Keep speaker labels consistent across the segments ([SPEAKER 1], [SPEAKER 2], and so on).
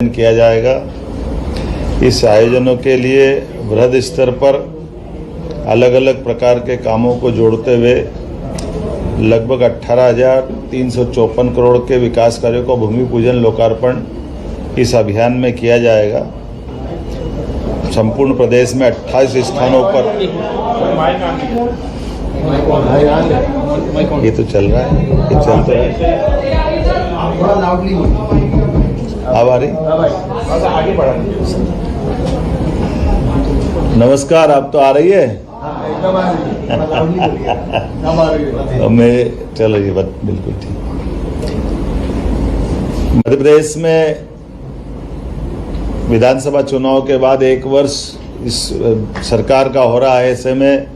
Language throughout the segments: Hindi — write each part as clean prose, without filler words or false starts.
[SPEAKER 1] आयोजन किया जाएगा। इस आयोजनों के लिए वृहद स्तर पर अलग अलग प्रकार के कामों को जोड़ते हुए लगभग 18,354 करोड़ के विकास कार्यों का भूमि पूजन लोकार्पण इस अभियान में किया जाएगा। संपूर्ण प्रदेश में 28 स्थानों पर ये तो चल रहा है, ये चलता है। अब आ रही? नमस्कार, आप तो आ रही है? मैं चलो ये बात बिल्कुल ठीक। मध्य प्रदेश में विधानसभा चुनाव के बाद एक वर्ष इस सरकार का हो रहा है। ऐसे में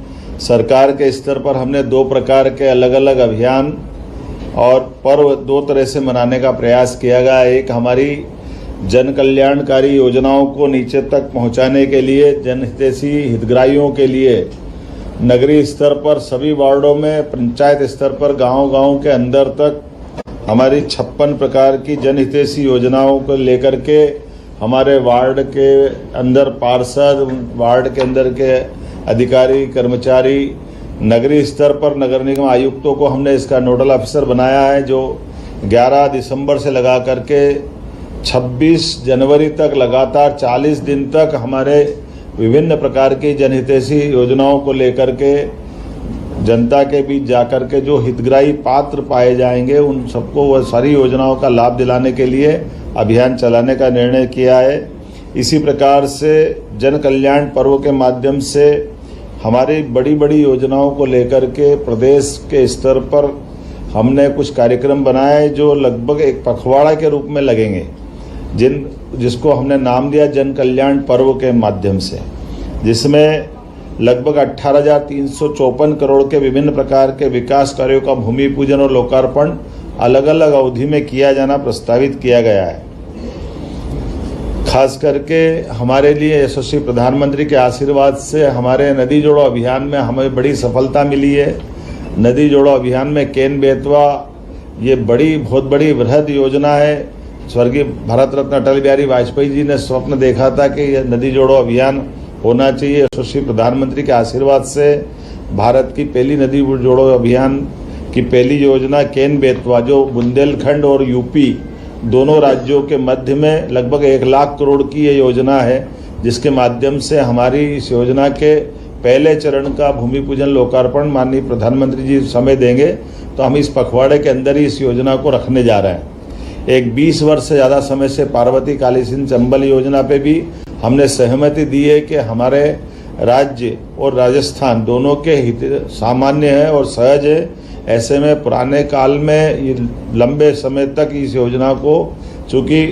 [SPEAKER 1] सरकार के स्तर पर हमने दो प्रकार के अलग अलग अभियान और पर्व दो तरह से मनाने का प्रयास किया गया। एक हमारी जन कल्याणकारी योजनाओं को नीचे तक पहुंचाने के लिए, जनहितैषी हितग्राहियों के लिए नगरीय स्तर पर सभी वार्डों में, पंचायत स्तर पर गांव-गांव के अंदर तक हमारी 56 प्रकार की जनहितैषी योजनाओं को लेकर के हमारे वार्ड के अंदर पार्षद, वार्ड के अंदर के अधिकारी, कर्मचारी, नगरीय स्तर पर नगर निगम आयुक्तों को हमने इसका नोडल ऑफिसर बनाया है, जो 11 दिसंबर से लगा करके 26 जनवरी तक लगातार 40 दिन तक हमारे विभिन्न प्रकार की जनहितैषी योजनाओं को लेकर के जनता के बीच जाकर के जो हितग्राही पात्र पाए जाएंगे उन सबको वह सारी योजनाओं का लाभ दिलाने के लिए अभियान चलाने का निर्णय किया है। इसी प्रकार से जन कल्याण पर्व के माध्यम से हमारी बड़ी बड़ी योजनाओं को लेकर के प्रदेश के स्तर पर हमने कुछ कार्यक्रम बनाए जो लगभग एक पखवाड़ा के रूप में लगेंगे, जिसको हमने नाम दिया जन कल्याण पर्व के माध्यम से, जिसमें लगभग 18,354 करोड़ के विभिन्न प्रकार के विकास कार्यों का भूमि पूजन और लोकार्पण अलग अलग अवधि में किया जाना प्रस्तावित किया गया है। खास करके हमारे लिए यशस्वी प्रधानमंत्री के आशीर्वाद से हमारे नदी जोड़ो अभियान में हमें बड़ी सफलता मिली है। नदी जोड़ो अभियान में केन बेतवा ये बहुत बड़ी वृहद योजना है। स्वर्गीय भारत रत्न अटल बिहारी वाजपेयी जी ने स्वप्न देखा था कि यह नदी जोड़ो अभियान होना चाहिए। यशस्वी प्रधानमंत्री के आशीर्वाद से भारत की पहली नदी जोड़ो अभियान की पहली योजना केन बेतवा, जो बुंदेलखंड और यूपी दोनों राज्यों के मध्य में लगभग 1 लाख करोड़ की ये योजना है, जिसके माध्यम से हमारी इस योजना के पहले चरण का भूमि पूजन लोकार्पण माननीय प्रधानमंत्री जी समय देंगे, तो हम इस पखवाड़े के अंदर ही इस योजना को रखने जा रहे हैं। एक 20 वर्ष से ज़्यादा समय से पार्वती काली सिंध चंबल योजना पे भी हमने सहमति दी है कि हमारे राज्य और राजस्थान दोनों के हित सामान्य है और सहज है। ऐसे में पुराने काल में ये लंबे समय तक इस योजना को, चूँकि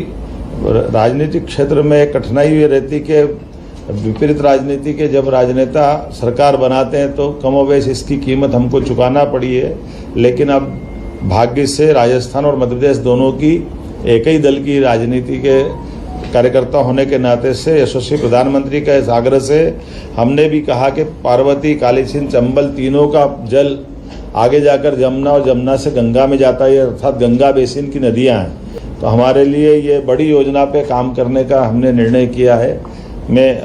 [SPEAKER 1] राजनीतिक क्षेत्र में कठिनाई ये रहती कि विपरीत राजनीति के जब राजनेता सरकार बनाते हैं तो कमोबेश इसकी कीमत हमको चुकाना पड़ी है, लेकिन अब भाग्य से राजस्थान और मध्य प्रदेश दोनों की एक ही दल की राजनीति के कार्यकर्ता होने के नाते से यशस्वी प्रधानमंत्री के इस आग्रह से हमने भी कहा कि पार्वती काली सिंध चंबल तीनों का जल आगे जाकर जमुना और जमुना से गंगा में जाता है, अर्थात गंगा बेसिन की नदियां हैं। तो हमारे लिए ये बड़ी योजना पे काम करने का हमने निर्णय किया है।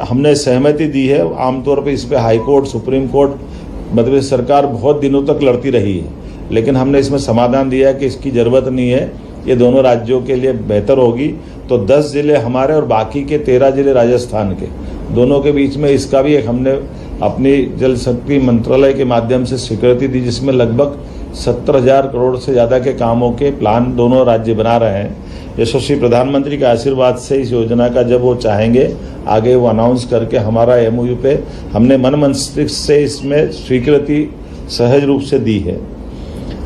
[SPEAKER 1] हमने सहमति दी है। आमतौर पे इस पे high court, supreme court, Madhya Pradesh सरकार बहुत दिनों तक लड़ती रही है, लेकिन हमने इसमें समाधान दिया है कि इसकी ज़रूरत नहीं है, ये दोनों राज्यों के लिए बेहतर होगी। तो 10 जिले हमारे और बाकी के 13 जिले राजस्थान के, दोनों के बीच में इसका भी एक हमने अपनी जल शक्ति मंत्रालय के माध्यम से स्वीकृति दी, जिसमें लगभग 70,000 करोड़ से ज़्यादा के कामों के प्लान दोनों राज्य बना रहे हैं। यशस्वी प्रधानमंत्री के आशीर्वाद से इस योजना का जब वो चाहेंगे आगे वो अनाउंस करके हमारा MOU पे हमने मन मस्तिष्क से इसमें स्वीकृति सहज रूप से दी है।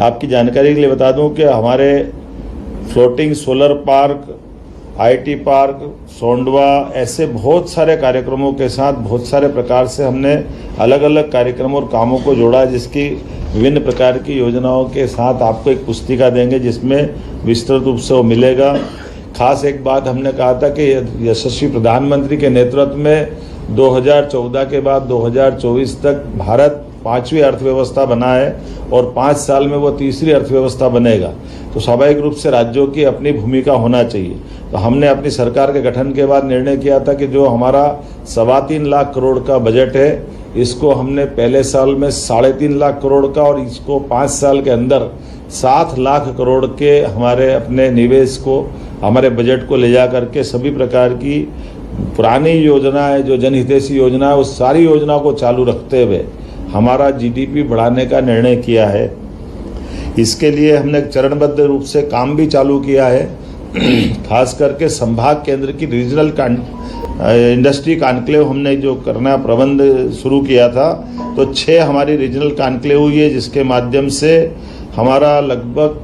[SPEAKER 1] आपकी जानकारी के लिए बता दूं कि हमारे floating solar park, IT park, Sondwa, ऐसे बहुत सारे कार्यक्रमों के साथ बहुत सारे प्रकार से हमने अलग अलग कार्यक्रमों और कामों को जोड़ा, जिसकी विभिन्न प्रकार की योजनाओं के साथ आपको एक पुस्तिका देंगे जिसमें विस्तृत रूप से वो मिलेगा। खास एक बात हमने कहा था कि यशस्वी प्रधानमंत्री के नेतृत्व में 2014 के बाद 2024 तक भारत पांचवी अर्थव्यवस्था बना है और 5 साल में वो तीसरी अर्थव्यवस्था बनेगा, तो स्वाभाविक रूप से राज्यों की अपनी भूमिका होना चाहिए। तो हमने अपनी सरकार के गठन के बाद निर्णय किया था कि जो हमारा 3.25 लाख करोड़ का बजट है, इसको हमने पहले साल में 3.5 लाख करोड़ का और इसको 5 साल के अंदर 7 लाख करोड़ के हमारे अपने निवेश को, हमारे बजट को ले जा करके सभी प्रकार की पुरानी योजना है, जो जनहितैषी योजना है, उस सारी योजना को चालू रखते हुए हमारा जीडीपी बढ़ाने का निर्णय किया है। इसके लिए हमने चरणबद्ध रूप से काम भी चालू किया है। खास करके संभाग केंद्र की रीजनल इंडस्ट्री कॉन्क्लेव हमने जो करना प्रबंध शुरू किया था, तो 6 हमारी रीजनल कॉन्क्लेव हुई है, जिसके माध्यम से हमारा लगभग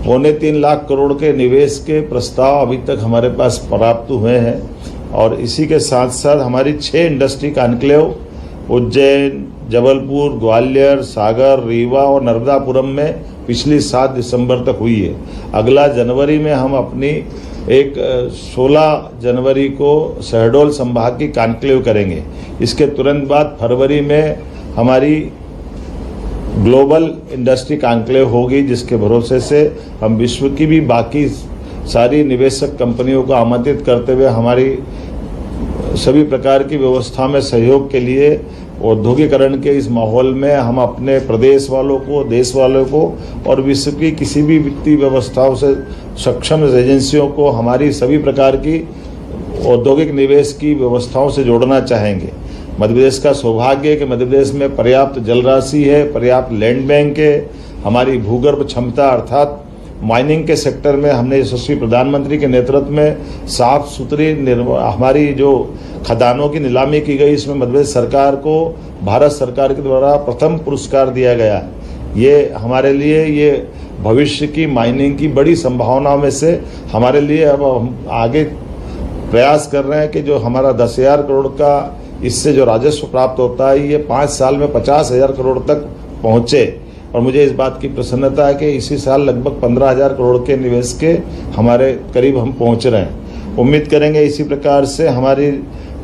[SPEAKER 1] 2.25 लाख करोड़ के निवेश के प्रस्ताव अभी तक हमारे पास प्राप्त हुए हैं। और इसी के साथ साथ हमारी 6 इंडस्ट्री कॉन्क्लेव उज्जैन, जबलपुर, ग्वालियर, सागर, रीवा और नर्मदापुरम में पिछली 7 दिसंबर तक हुई है। अगला जनवरी में हम अपनी 16 जनवरी को शहडोल संभाग की कॉन्क्लेव करेंगे। इसके तुरंत बाद फरवरी में हमारी ग्लोबल इंडस्ट्री कॉन्क्लेव होगी, जिसके भरोसे से हम विश्व की भी बाकी सारी निवेशक कंपनियों को आमंत्रित करते हुए हमारी सभी प्रकार की व्यवस्था में सहयोग के लिए औद्योगिकरण के इस माहौल में हम अपने प्रदेश वालों को, देश वालों को और विश्व की किसी भी वित्तीय व्यवस्थाओं से सक्षम एजेंसियों को हमारी सभी प्रकार की औद्योगिक निवेश की व्यवस्थाओं से जोड़ना चाहेंगे। मध्य प्रदेश का सौभाग्य है कि मध्य प्रदेश में पर्याप्त जल राशि है, पर्याप्त लैंड बैंक है, हमारी भूगर्भ क्षमता अर्थात माइनिंग के सेक्टर में हमने यशस्वी प्रधानमंत्री के नेतृत्व में साफ सुथरी हमारी जो खदानों की नीलामी की गई, इसमें मध्य प्रदेश सरकार को भारत सरकार के द्वारा प्रथम पुरस्कार दिया गया। ये हमारे लिए ये भविष्य की माइनिंग की बड़ी संभावनाओं में से हमारे लिए अब हम आगे प्रयास कर रहे हैं कि जो हमारा 10,000 करोड़ का इससे जो राजस्व प्राप्त होता है, ये 5 साल में 50,000 करोड़ तक पहुँचे। और मुझे इस बात की प्रसन्नता है कि इसी साल लगभग 15,000 करोड़ के निवेश के हमारे करीब हम पहुंच रहे हैं। उम्मीद करेंगे इसी प्रकार से हमारी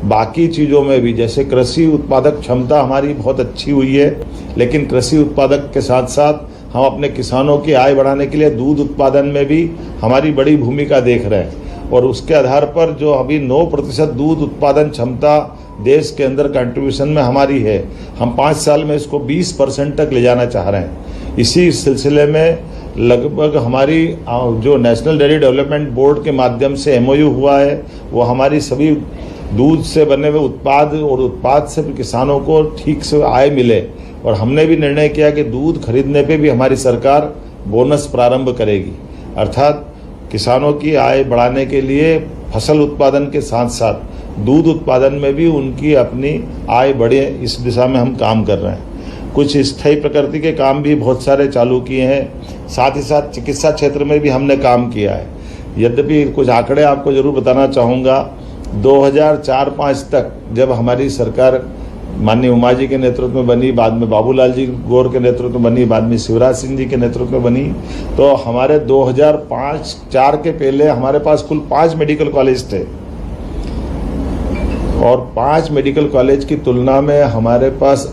[SPEAKER 1] बाकी चीज़ों में भी, जैसे कृषि उत्पादक क्षमता हमारी बहुत अच्छी हुई है, लेकिन कृषि उत्पादक के साथ साथ हम अपने किसानों की आय बढ़ाने के लिए दूध उत्पादन में भी हमारी बड़ी भूमिका देख रहे हैं। और उसके आधार पर जो अभी 9% दूध उत्पादन क्षमता देश के अंदर कंट्रीब्यूशन में हमारी है, हम 5 साल में इसको 20% तक ले जाना चाह रहे हैं। इसी सिलसिले में लगभग हमारी जो नेशनल डेयरी डेवलपमेंट बोर्ड के माध्यम से MOU हुआ है, वो हमारी सभी दूध से बने हुए उत्पाद और उत्पाद से किसानों को ठीक से आय मिले। और हमने भी निर्णय किया कि दूध खरीदने पे भी हमारी सरकार बोनस प्रारंभ करेगी, अर्थात किसानों की आय बढ़ाने के लिए फसल उत्पादन के साथ साथ दूध उत्पादन में भी उनकी अपनी आय बढ़े, इस दिशा में हम काम कर रहे हैं। कुछ स्थायी प्रकृति के काम भी बहुत सारे चालू किए हैं, साथ ही साथ चिकित्सा क्षेत्र में भी हमने काम किया है। यद्यपि कुछ आंकड़े आपको जरूर बताना चाहूँगा। 2004-05 तक जब हमारी सरकार माननीय उमा जी के नेतृत्व में बनी, बाद में बाबूलाल जी गौर के नेतृत्व में बनी, बाद में शिवराज सिंह जी के नेतृत्व में बनी, तो हमारे 2005-04 के पहले हमारे पास कुल 5 मेडिकल कॉलेज थे। और 5 मेडिकल कॉलेज की तुलना में हमारे पास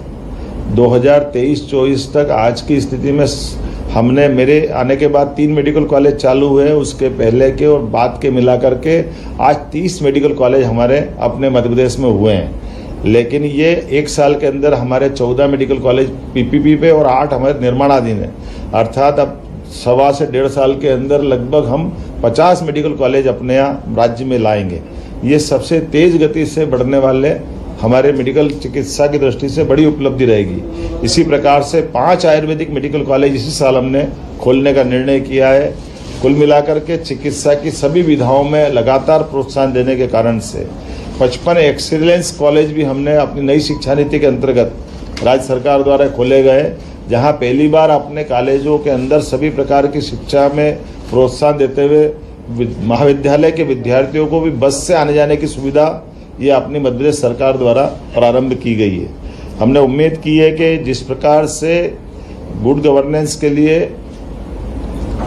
[SPEAKER 1] 2023-24 तक आज की स्थिति में हमने, मेरे आने के बाद 3 मेडिकल कॉलेज चालू हुए, उसके पहले के और बाद के मिला करके आज 30 मेडिकल कॉलेज हमारे अपने मध्य प्रदेश में हुए हैं। लेकिन ये 1 साल के अंदर हमारे 14 मेडिकल कॉलेज PPP पे और 8 हमारे निर्माणाधीन है, अर्थात अब 1.25 से 1.5 साल के अंदर लगभग हम 50 मेडिकल कॉलेज अपने यहाँ राज्य में लाएंगे। ये सबसे तेज गति से बढ़ने वाले हमारे मेडिकल चिकित्सा की दृष्टि से बड़ी उपलब्धि रहेगी। इसी प्रकार से 5 आयुर्वेदिक मेडिकल कॉलेज इसी साल हमने खोलने का निर्णय किया है। कुल मिलाकर के चिकित्सा की सभी विधाओं में लगातार प्रोत्साहन देने के कारण से 55 एक्सीलेंस कॉलेज भी हमने अपनी नई शिक्षा नीति के अंतर्गत राज्य सरकार द्वारा खोले गए, जहां पहली बार अपने कॉलेजों के अंदर सभी प्रकार की शिक्षा में प्रोत्साहन देते हुए महाविद्यालय के विद्यार्थियों को भी बस से आने जाने की सुविधा ये अपनी मध्य प्रदेश सरकार द्वारा प्रारंभ की गई है। हमने उम्मीद की है कि जिस प्रकार से गुड गवर्नेंस के लिए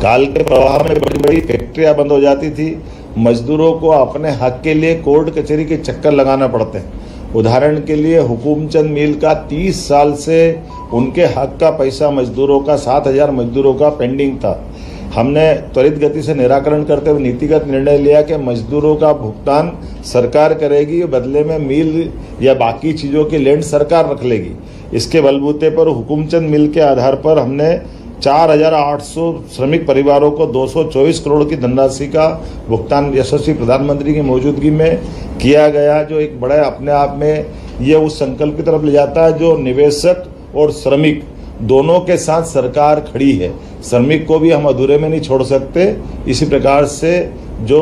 [SPEAKER 1] काल के प्रवाह में बड़ी बड़ी फैक्ट्रियां बंद हो जाती थी, मजदूरों को अपने हक के लिए कोर्ट कचहरी के चक्कर लगाना पड़ते हैं, उदाहरण के लिए हुकुमचंद मिल का 30 साल से उनके हक का पैसा मजदूरों का 7,000 मजदूरों का पेंडिंग था। हमने त्वरित गति से निराकरण करते हुए नीतिगत निर्णय लिया कि मजदूरों का भुगतान सरकार करेगी, बदले में मिल या बाकी चीज़ों की लैंड सरकार रख लेगी। इसके बलबूते पर हुकुमचंद मिल के आधार पर हमने 4,800 श्रमिक परिवारों को 224 करोड़ की धनराशि का भुगतान यशस्वी प्रधानमंत्री की मौजूदगी में किया गया, जो एक बड़ा अपने आप में ये उस संकल्प की तरफ ले जाता है जो निवेशक और श्रमिक दोनों के साथ सरकार खड़ी है। श्रमिक को भी हम अधूरे में नहीं छोड़ सकते। इसी प्रकार से जो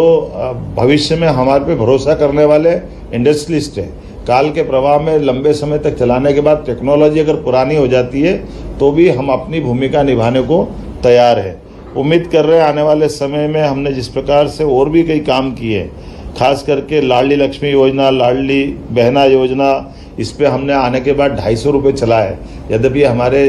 [SPEAKER 1] भविष्य में हमारे पे भरोसा करने वाले इंडस्ट्रियलिस्ट हैं, काल के प्रवाह में लंबे समय तक चलाने के बाद टेक्नोलॉजी अगर पुरानी हो जाती है तो भी हम अपनी भूमिका निभाने को तैयार है। उम्मीद कर रहे हैं आने वाले समय में हमने जिस प्रकार से और भी कई काम किए, खास करके लाडली लक्ष्मी योजना, लाडली बहना योजना, इस पे हमने आने के बाद 250 रुपये चला है। यद्यपि हमारे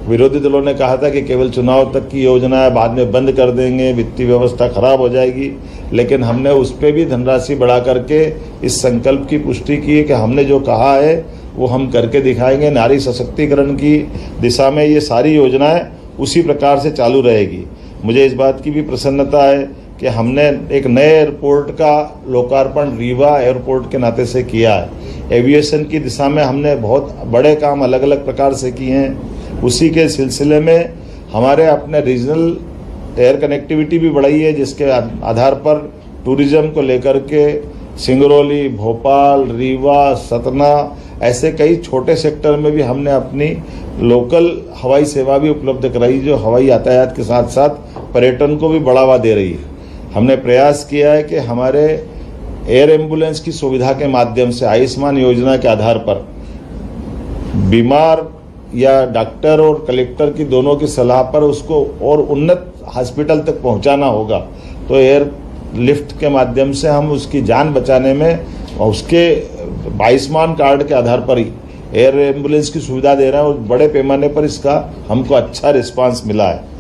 [SPEAKER 1] विरोधी दलों ने कहा था कि केवल चुनाव तक की योजना है, बाद में बंद कर देंगे, वित्तीय व्यवस्था खराब हो जाएगी, लेकिन हमने उस पर भी धनराशि बढ़ा करके इस संकल्प की पुष्टि की है कि हमने जो कहा है वो हम करके दिखाएंगे। नारी सशक्तिकरण की दिशा में ये सारी योजनाएं उसी प्रकार से चालू रहेगी। मुझे इस बात की भी प्रसन्नता है कि हमने एक नए एयरपोर्ट का लोकार्पण रीवा एयरपोर्ट के नाते से किया है। एविएशन की दिशा में हमने बहुत बड़े काम अलग अलग प्रकार से किए हैं। उसी के सिलसिले में हमारे अपने रीजनल एयर कनेक्टिविटी भी बढ़ाई है, जिसके आधार पर टूरिज्म को लेकर के सिंगरौली, भोपाल, रीवा, सतना, ऐसे कई छोटे सेक्टर में भी हमने अपनी लोकल हवाई सेवा भी उपलब्ध कराई, जो हवाई यातायात के साथ साथ पर्यटन को भी बढ़ावा दे रही है। हमने प्रयास किया है कि हमारे एयर एम्बुलेंस की सुविधा के माध्यम से आयुष्मान योजना के आधार पर बीमार या डॉक्टर और कलेक्टर की दोनों की सलाह पर उसको और उन्नत हॉस्पिटल तक पहुंचाना होगा, तो एयर लिफ्ट के माध्यम से हम उसकी जान बचाने में उसके आयुष्मान कार्ड के आधार पर ही एयर एम्बुलेंस की सुविधा दे रहे हैं और बड़े पैमाने पर इसका हमको अच्छा रिस्पांस मिला है।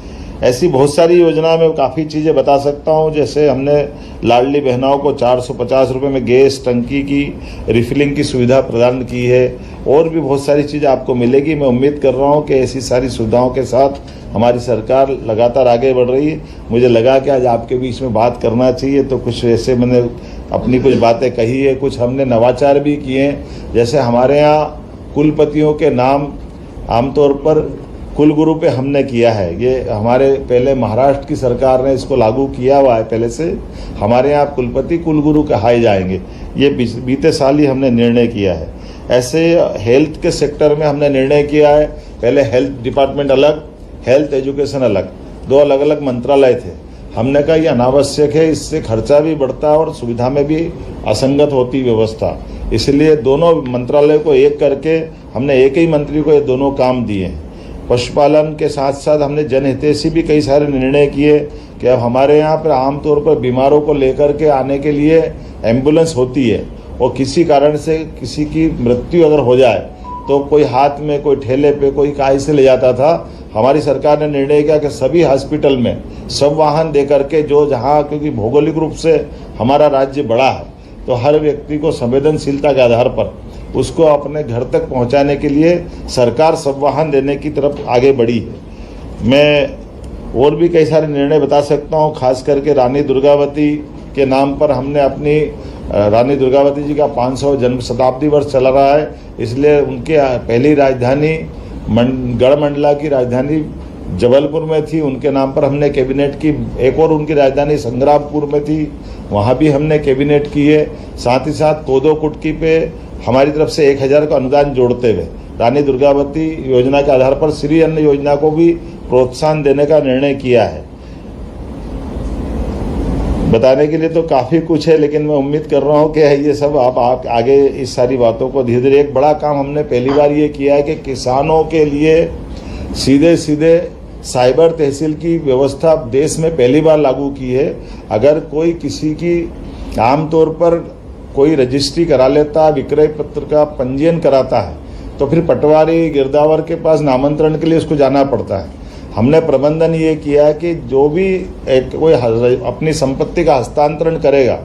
[SPEAKER 1] ऐसी बहुत सारी योजना में काफ़ी चीज़ें बता सकता हूँ। जैसे हमने लाडली बहनाओं को 450 रुपये में गैस टंकी की रिफिलिंग की सुविधा प्रदान की है, और भी बहुत सारी चीज़ें आपको मिलेगी। मैं उम्मीद कर रहा हूँ कि ऐसी सारी सुविधाओं के साथ हमारी सरकार लगातार आगे बढ़ रही है। मुझे लगा कि आज आपके बीच में बात करना चाहिए, तो कुछ ऐसे मैंने अपनी कुछ बातें कही है। कुछ हमने नवाचार भी किए हैं, जैसे हमारे यहाँ कुलपतियों के नाम आमतौर पर कुलगुरु पे हमने किया है। ये हमारे पहले महाराष्ट्र की सरकार ने इसको लागू किया हुआ है पहले से। हमारे यहाँ कुलपति कुलगुरु कहाए जाएंगे, ये बीते साल ही हमने निर्णय किया है। ऐसे हेल्थ के सेक्टर में हमने निर्णय किया है, पहले हेल्थ डिपार्टमेंट अलग, हेल्थ एजुकेशन अलग, दो अलग अलग मंत्रालय थे। हमने कहा ये अनावश्यक है, इससे खर्चा भी बढ़ता है और सुविधा में भी असंगत होती व्यवस्था, इसलिए दोनों मंत्रालय को एक करके हमने एक ही मंत्री को ये दोनों काम दिए हैं। पशुपालन के साथ साथ हमने जनहितैषी भी कई सारे निर्णय किए कि अब हमारे यहाँ पर आमतौर पर बीमारों को लेकर के आने के लिए एम्बुलेंस होती है, और किसी कारण से किसी की मृत्यु अगर हो जाए तो कोई हाथ में, कोई ठेले पे, कोई काय से ले जाता था। हमारी सरकार ने निर्णय किया कि सभी हॉस्पिटल में सब वाहन दे करके, जो जहाँ, क्योंकि भौगोलिक रूप से हमारा राज्य बड़ा है, तो हर व्यक्ति को संवेदनशीलता के आधार पर उसको अपने घर तक पहुंचाने के लिए सरकार सब वाहन देने की तरफ आगे बढ़ी है। मैं और भी कई सारे निर्णय बता सकता हूं, खास करके रानी दुर्गावती के नाम पर हमने अपनी रानी दुर्गावती जी का 500 जन्म शताब्दी वर्ष चला रहा है, इसलिए उनके पहली राजधानी गढ़मंडला की राजधानी जबलपुर में थी, उनके नाम पर हमने कैबिनेट की। एक और उनकी राजधानी संग्रामपुर में थी, वहाँ भी हमने कैबिनेट की है। साथ ही साथ कोदो कुटकी पे हमारी तरफ से 1000 का अनुदान जोड़ते हुए रानी दुर्गावती योजना के आधार पर श्री अन्न योजना को भी प्रोत्साहन देने का निर्णय किया है। बताने के लिए तो काफ़ी कुछ है, लेकिन मैं उम्मीद कर रहा हूँ कि ये सब आप आगे इस सारी बातों को धीरे धीरे। एक बड़ा काम हमने पहली बार ये किया है कि किसानों के लिए सीधे सीधे साइबर तहसील की व्यवस्था देश में पहली बार लागू की है। अगर कोई किसी की आमतौर पर कोई रजिस्ट्री करा लेता है, विक्रय पत्र का पंजीयन कराता है, तो फिर पटवारी गिरदावर के पास नामांतरण के लिए उसको जाना पड़ता है। हमने प्रबंधन ये किया है कि जो भी कोई अपनी संपत्ति का हस्तांतरण करेगा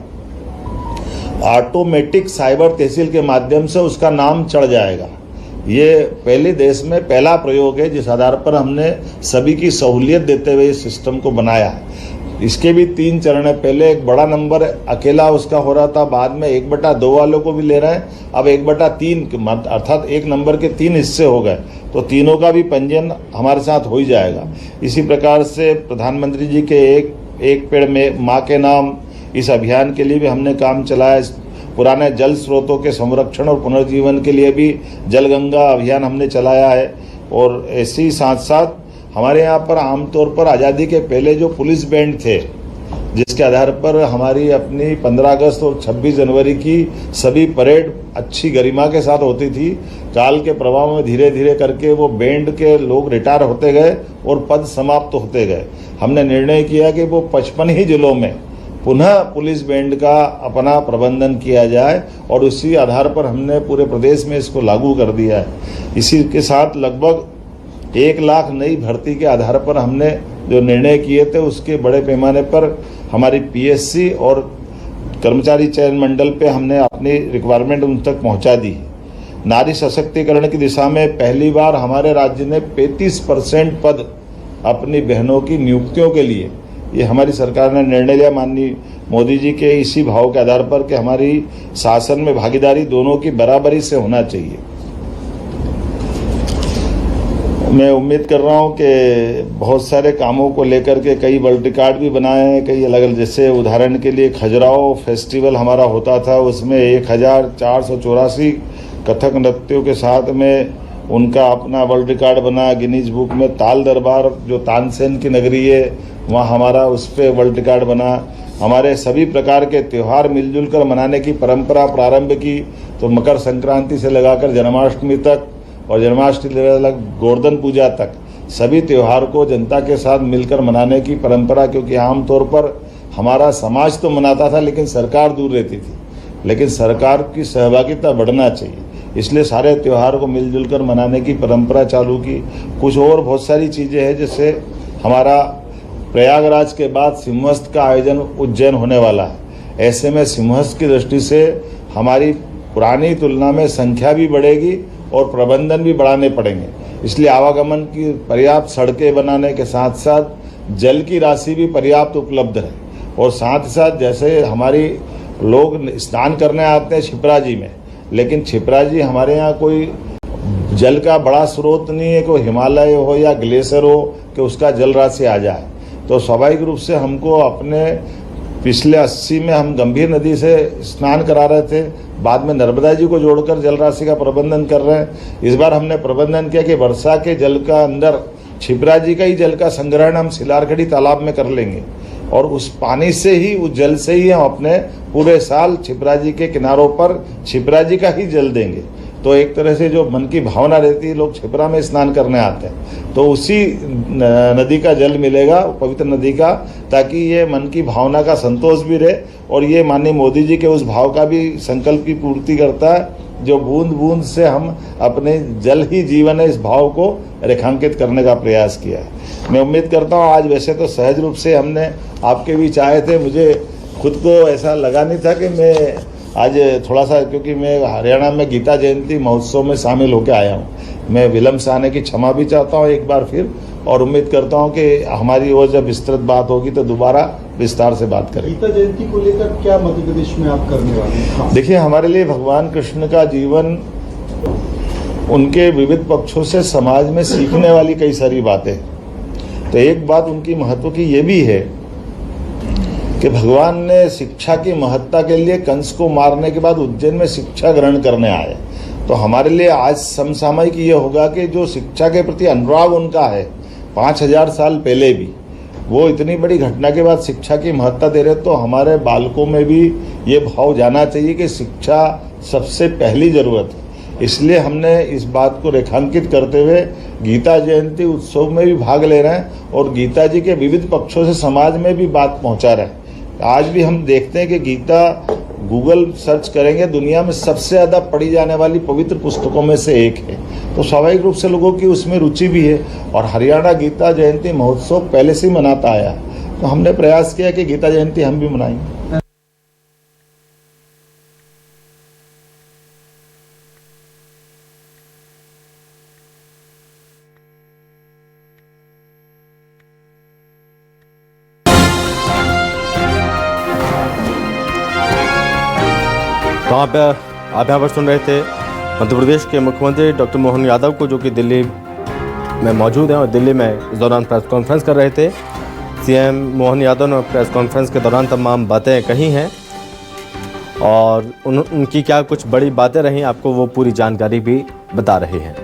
[SPEAKER 1] ऑटोमेटिक साइबर तहसील के माध्यम से उसका नाम चढ़ जाएगा। ये पहले देश में पहला प्रयोग है जिस आधार पर हमने सभी की सहूलियत देते हुए इस सिस्टम को बनाया है। इसके भी 3 चरण है। पहले एक बड़ा नंबर अकेला उसका हो रहा था, बाद में 1/2 वालों को भी ले रहे हैं, अब 1/3 अर्थात एक नंबर के 3 हिस्से हो गए, तो तीनों का भी पंजीयन हमारे साथ हो ही जाएगा। इसी प्रकार से प्रधानमंत्री जी के एक पेड़ में माँ के नाम इस अभियान के लिए भी हमने काम चलाया। पुराने जल स्रोतों के संरक्षण और पुनर्जीवन के लिए भी जल गंगा अभियान हमने चलाया है। और ऐसे ही साथ साथ हमारे यहाँ पर आमतौर पर आज़ादी के पहले जो पुलिस बैंड थे, जिसके आधार पर हमारी अपनी 15 अगस्त और 26 जनवरी की सभी परेड अच्छी गरिमा के साथ होती थी, काल के प्रभाव में धीरे धीरे करके वो बैंड के लोग रिटायर होते गए और पद समाप्त होते गए। हमने निर्णय किया कि वो 55 ही जिलों में पुनः पुलिस बैंड का अपना प्रबंधन किया जाए और उसी आधार पर हमने पूरे प्रदेश में इसको लागू कर दिया है। इसी के साथ लगभग 1 लाख नई भर्ती के आधार पर हमने जो निर्णय किए थे उसके बड़े पैमाने पर हमारी पीएससी और कर्मचारी चयन मंडल पे हमने अपनी रिक्वायरमेंट उन तक पहुंचा दी। नारी सशक्तिकरण की दिशा में पहली बार हमारे राज्य ने 35% पद अपनी बहनों की नियुक्तियों के लिए ये हमारी सरकार ने निर्णय लिया, माननीय मोदी जी के इसी भाव के आधार पर कि हमारी शासन में भागीदारी दोनों की बराबरी से होना चाहिए। मैं उम्मीद कर रहा हूं कि बहुत सारे कामों को लेकर के कई वर्ल्ड रिकॉर्ड भी बनाए हैं, कई अलग अलग, जैसे उदाहरण के लिए खजुराहो फेस्टिवल हमारा होता था, उसमें 1484 कथक नृत्यों के साथ में उनका अपना वर्ल्ड रिकॉर्ड बना गिनीज बुक में। ताल दरबार जो तानसेन की नगरी है वहाँ हमारा उस पर वर्ल्ड रिकॉर्ड बना। हमारे सभी प्रकार के त्यौहार मिलजुल कर मनाने की परंपरा प्रारंभ की, तो मकर संक्रांति से लगाकर जन्माष्टमी तक और जन्माष्टमी से अलग गोवर्धन पूजा तक सभी त्यौहार को जनता के साथ मिलकर मनाने की परंपरा, क्योंकि आमतौर पर हमारा समाज तो मनाता था लेकिन सरकार दूर रहती थी, लेकिन सरकार की सहभागिता बढ़ना चाहिए, इसलिए सारे त्यौहार को मिलजुल कर मनाने की परंपरा चालू की। कुछ और बहुत सारी चीज़ें हैं, जैसे हमारा प्रयागराज के बाद सिंहस्थ का आयोजन उज्जैन होने वाला है। ऐसे में सिंहस्थ की दृष्टि से हमारी पुरानी तुलना में संख्या भी बढ़ेगी और प्रबंधन भी बढ़ाने पड़ेंगे, इसलिए आवागमन की पर्याप्त सड़कें बनाने के साथ साथ जल की राशि भी पर्याप्त उपलब्ध है। और साथ ही साथ जैसे हमारी लोग स्नान करने आते हैं क्षिप्रा जी में, लेकिन क्षिप्रा जी हमारे यहाँ कोई जल का बड़ा स्रोत नहीं है, कोई हिमालय हो या ग्लेशियर हो कि उसका जल राशि आ जाए। तो स्वाभाविक रूप से हमको अपने पिछले 80 में हम गंभीर नदी से स्नान करा रहे थे, बाद में नर्मदा जी को जोड़कर जल राशि का प्रबंधन कर रहे हैं। इस बार हमने प्रबंधन किया कि वर्षा के जल का अंदर क्षिप्रा जी का ही जल का संग्रहण हम सिलारखड़ी तालाब में कर लेंगे और उस पानी से ही, उस जल से ही हम अपने पूरे साल क्षिप्रा जी के किनारों पर क्षिप्रा जी का ही जल देंगे। तो एक तरह से जो मन की भावना रहती है, लोग क्षिप्रा में स्नान करने आते हैं, तो उसी नदी का जल मिलेगा, पवित्र नदी का, ताकि ये मन की भावना का संतोष भी रहे और ये माननीय मोदी जी के उस भाव का भी संकल्प की पूर्ति करता है, जो बूंद बूंद से हम अपने जल ही जीवन है, इस भाव को रेखांकित करने का प्रयास किया है। मैं उम्मीद करता हूँ आज वैसे तो सहज रूप से हमने आपके बीच आए थे, मुझे खुद को ऐसा लगा नहीं था कि मैं आज थोड़ा सा, क्योंकि मैं हरियाणा में गीता जयंती महोत्सव में शामिल होकर आया हूँ। मैं विलम्ब से आने की क्षमा भी चाहता हूँ एक बार फिर, और उम्मीद करता हूँ कि हमारी और जब विस्तृत बात होगी तो दोबारा विस्तार से बात करेंगे।
[SPEAKER 2] गीता जयंती को लेकर क्या मध्य प्रदेश में आप करने वाले हैं?
[SPEAKER 1] देखिए, हमारे लिए भगवान कृष्ण का जीवन, उनके विविध पक्षों से समाज में सीखने वाली कई सारी बातें। तो एक बात उनकी महत्व की ये भी है कि भगवान ने शिक्षा की महत्ता के लिए कंस को मारने के बाद उज्जैन में शिक्षा ग्रहण करने आए। तो हमारे लिए आज समसामयिक ये होगा कि जो शिक्षा के प्रति अनुराग उनका है 5000 साल पहले भी, वो इतनी बड़ी घटना के बाद शिक्षा की महत्ता दे रहे, तो हमारे बालकों में भी ये भाव जाना चाहिए कि शिक्षा सबसे पहली जरूरत है। इसलिए हमने इस बात को रेखांकित करते हुए गीता जयंती उत्सव में भी भाग ले रहे हैं और गीता जी के विविध पक्षों से समाज में भी बात पहुंचा रहे हैं। आज भी हम देखते हैं कि गीता गूगल सर्च करेंगे, दुनिया में सबसे ज़्यादा पढ़ी जाने वाली पवित्र पुस्तकों में से एक है। तो स्वाभाविक रूप से लोगों की उसमें रुचि भी है और हरियाणा गीता जयंती महोत्सव पहले से ही मनाता आया, तो हमने प्रयास किया कि गीता जयंती हम भी मनाएंगे।
[SPEAKER 3] तो आप यहाँ पर सुन रहे थे मध्य प्रदेश के मुख्यमंत्री डॉक्टर मोहन यादव को, जो कि दिल्ली में मौजूद हैं और दिल्ली में इस दौरान प्रेस कॉन्फ्रेंस कर रहे थे। सीएम मोहन यादव ने प्रेस कॉन्फ्रेंस के दौरान तमाम बातें कही हैं और उनकी क्या कुछ बड़ी बातें रहीं, आपको वो पूरी जानकारी भी बता रहे हैं।